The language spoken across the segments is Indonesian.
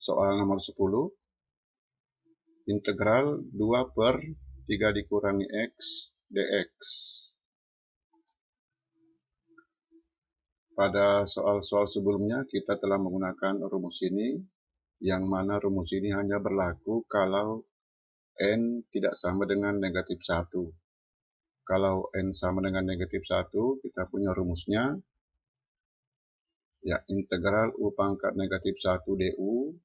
Soal nomor 10, integral 2/3 dikurangi X dx. Pada soal-soal sebelumnya kita telah menggunakan rumus ini, yang mana rumus ini hanya berlaku kalau N tidak sama dengan negatif 1. Kalau N sama dengan negatif 1, kita punya rumusnya, ya, integral U pangkat negatif 1 du,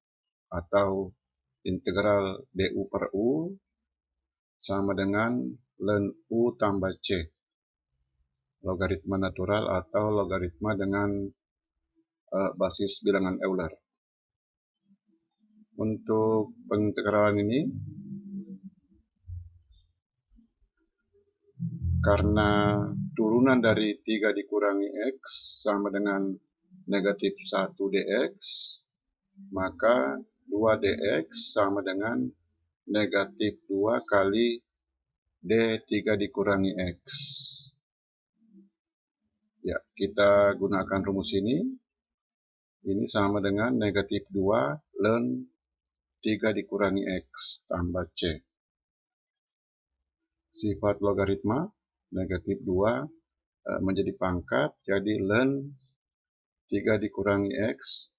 atau integral du per U sama dengan ln U tambah C, logaritma natural atau logaritma dengan basis bilangan Euler. Untuk pengintegralan ini, karena turunan dari 3 dikurangi X sama dengan negatif 1 dx, maka 2 dx sama dengan negatif 2 kali D3 dikurangi X. Ya, kita gunakan rumus ini. Ini sama dengan negatif 2 ln 3 dikurangi X tambah C. Sifat logaritma negatif 2 menjadi pangkat, jadi ln 3 dikurangi X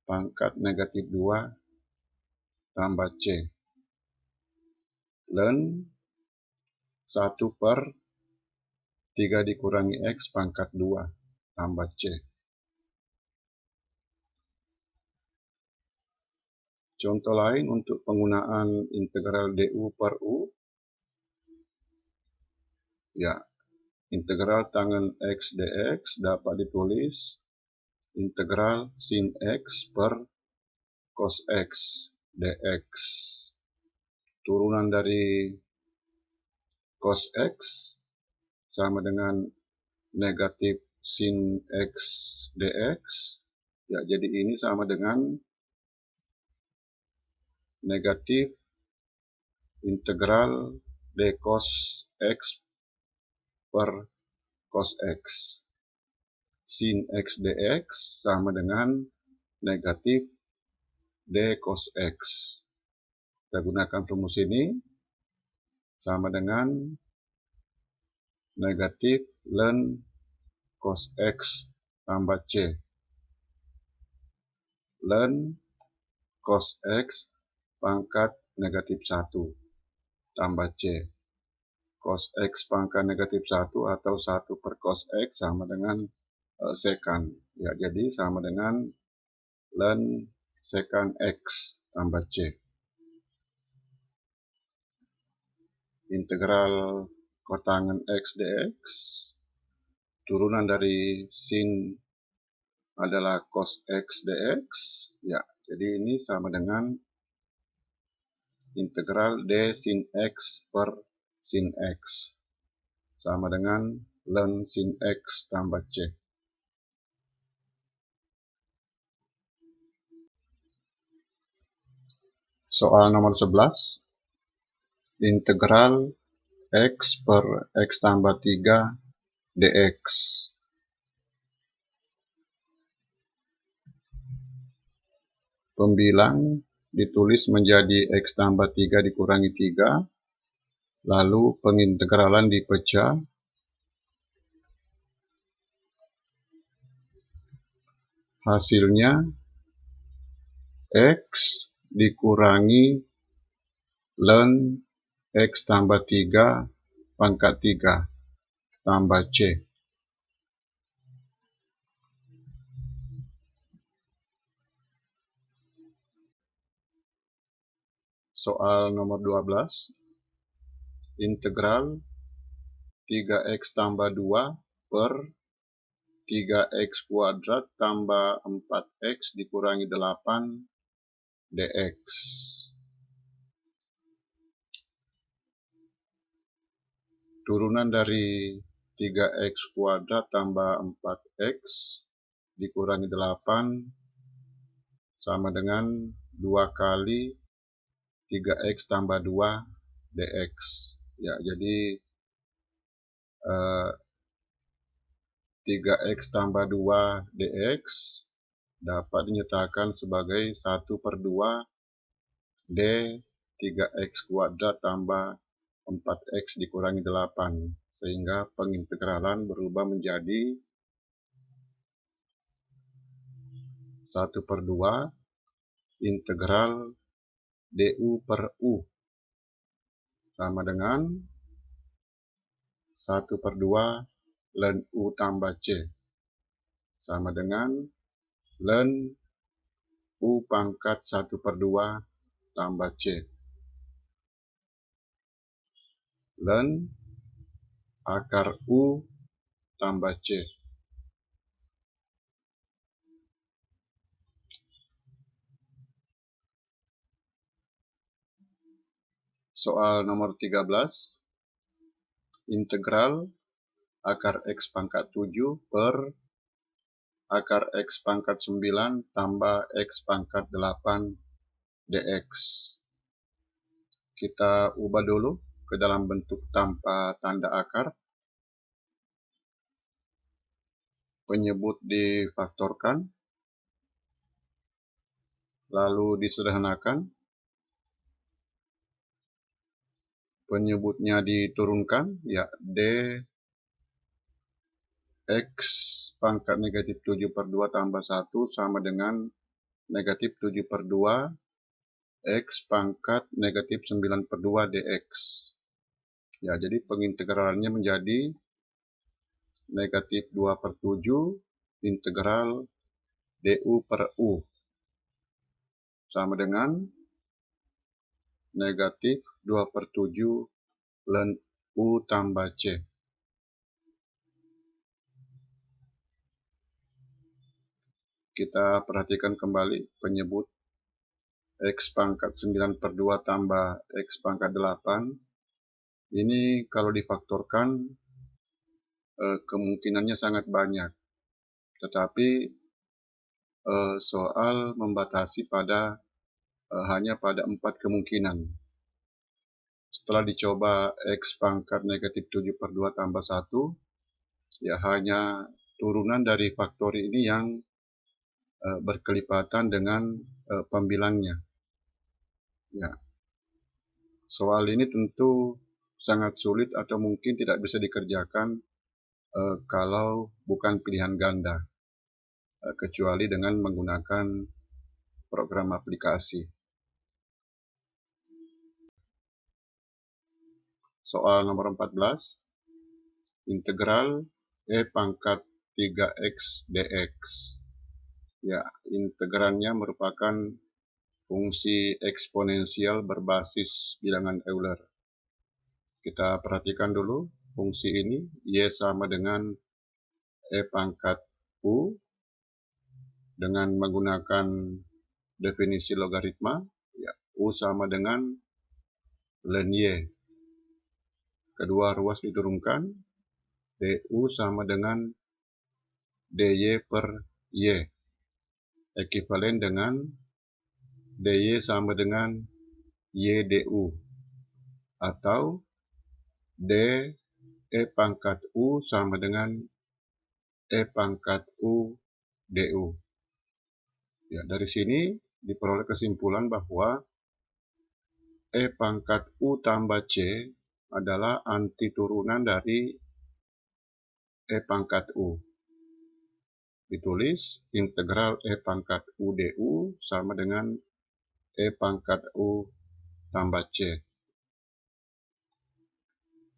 pangkat negatif 2 tambah C. Ln 1/3 dikurangi X pangkat 2 tambah C. Contoh lain untuk penggunaan integral du per U. Ya, integral tangen X dx dapat ditulis integral sin X per cos X dx. Turunan dari cos X sama dengan negatif sin X dx. Ya, jadi ini sama dengan negatif integral d cos X per cos X. Sin X dx sama dengan negatif d cos X. Kita gunakan rumus ini, sama dengan negatif ln cos X tambah C. Ln cos X pangkat negatif 1 tambah C. Cos X pangkat negatif 1 atau 1 per cos X sama dengan sekan. Ya, jadi sama dengan ln sekan X tambah C. Integral kotangen X dx, turunan dari sin adalah cos X dx. Ya, jadi ini sama dengan integral d sin X per sin X, sama dengan ln sin X tambah C. Soal nomor 11, integral X per X tambah 3 dx. Pembilang ditulis menjadi X tambah 3 dikurangi 3, lalu pengintegralan dipecah. Hasilnya X dikurangi ln X tambah 3 pangkat 3 tambah C. Soal nomor 12, integral 3x tambah 2 per 3x kuadrat tambah 4x dikurangi 8 dx. Turunan dari 3x kuadrat tambah 4x dikurangi 8 sama dengan 2 kali 3x tambah 2 dx. Ya, jadi 3x tambah 2 dx dapat dinyatakan sebagai 1/2 D 3x kuadrat tambah 4x dikurangi 8, sehingga pengintegralan berubah menjadi 1/2 integral du per u sama dengan 1/2 ln u tambah c sama dengan ln u pangkat 1/2 tambah c ln akar u tambah c. Soal nomor 13, integral akar x pangkat 7 per akar x pangkat 9 tambah x pangkat 8 dx. Kita ubah dulu ke dalam bentuk tanpa tanda akar. Penyebut difaktorkan, lalu disederhanakan. Penyebutnya diturunkan, ya d x pangkat negatif 7/2 tambah 1 sama dengan negatif 7/2 x pangkat negatif 9/2 dx. Ya, jadi pengintegralannya menjadi negatif 2/7 integral du per u sama dengan negatif 2/7 ln u tambah c. Kita perhatikan kembali penyebut x pangkat 9/2 tambah x pangkat 8. Ini kalau difaktorkan kemungkinannya sangat banyak. Tetapi soal membatasi pada hanya pada 4 kemungkinan. Setelah dicoba x pangkat negatif 7/2 tambah 1, ya hanya turunan dari faktor ini yang berkelipatan dengan pembilangnya. Ya. Soal ini tentu sangat sulit atau mungkin tidak bisa dikerjakan kalau bukan pilihan ganda, kecuali dengan menggunakan program aplikasi. Soal nomor 14, integral e pangkat 3x dx. Ya, integrannya merupakan fungsi eksponensial berbasis bilangan Euler. Kita perhatikan dulu fungsi ini, y sama dengan e pangkat u dengan menggunakan definisi logaritma, ya, u sama dengan ln y. Kedua ruas diturunkan, du sama dengan dy per y, ekivalen dengan dy sama dengan y du, atau d e pangkat u sama dengan e pangkat u du. Ya, dari sini diperoleh kesimpulan bahwa e pangkat u tambah c adalah antiturunan dari e pangkat u. Ditulis integral e pangkat u du sama dengan e pangkat u tambah c.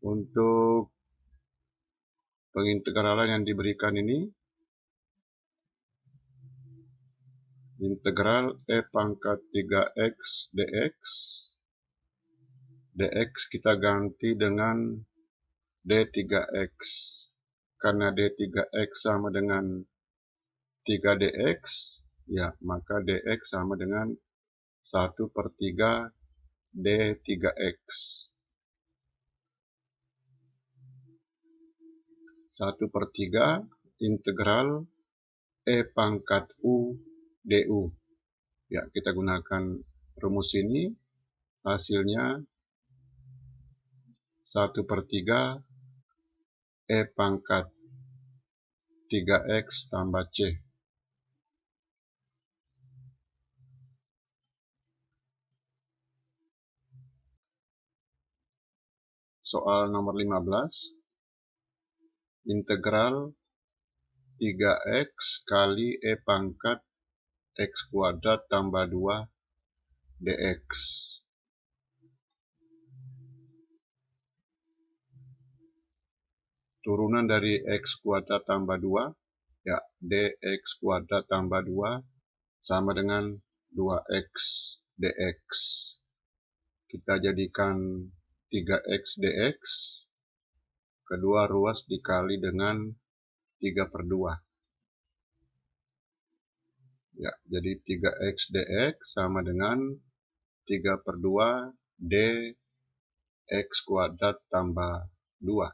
Untuk pengintegralan yang diberikan ini, integral e pangkat 3x dx, dx kita ganti dengan d3x. Karena d3x sama dengan 3dx, ya maka dx sama dengan 1/3 d3x. 1/3 integral e pangkat u du. Ya, kita gunakan rumus ini, hasilnya 1/3 e pangkat 3x tambah c. Soal nomor 15. Integral 3x kali E pangkat X kuadrat tambah 2 dx. Turunan dari X kuadrat tambah 2, ya, dx kuadrat tambah 2 sama dengan 2x dx. Kita jadikan 3x dx, kedua ruas dikali dengan 3/2. Ya, jadi 3x dx sama dengan 3/2 dx kuadrat tambah 2.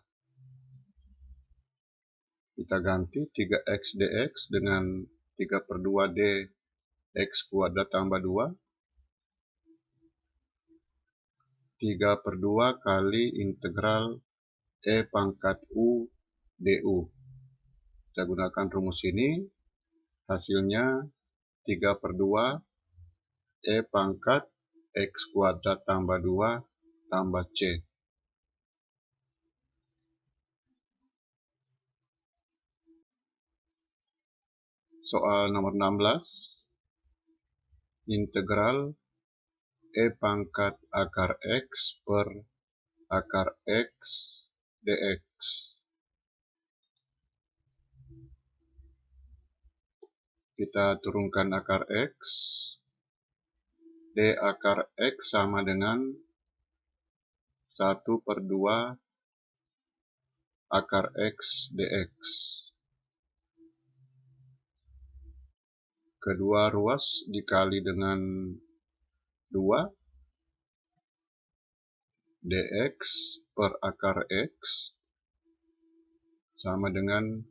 Kita ganti 3x dx dengan 3/2 dx kuadrat tambah 2. 3/2 kali integral E pangkat U du. Kita gunakan rumus ini, hasilnya 3/2 E pangkat X kuadrat tambah 2 tambah C. Soal nomor 16. Integral E pangkat akar X per akar X dx. Kita turunkan akar X. D akar X sama dengan 1/2 akar X dx. Kedua ruas dikali dengan 2, dx per akar X sama dengan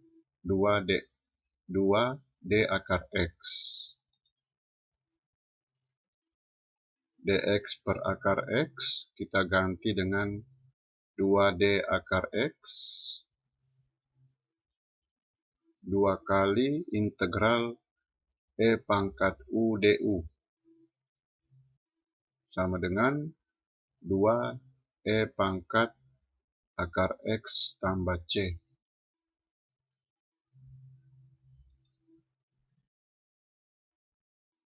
2d akar X. Dx per akar X kita ganti dengan 2d akar X 2 kali integral E pangkat U du sama dengan 2 E pangkat akar X tambah C.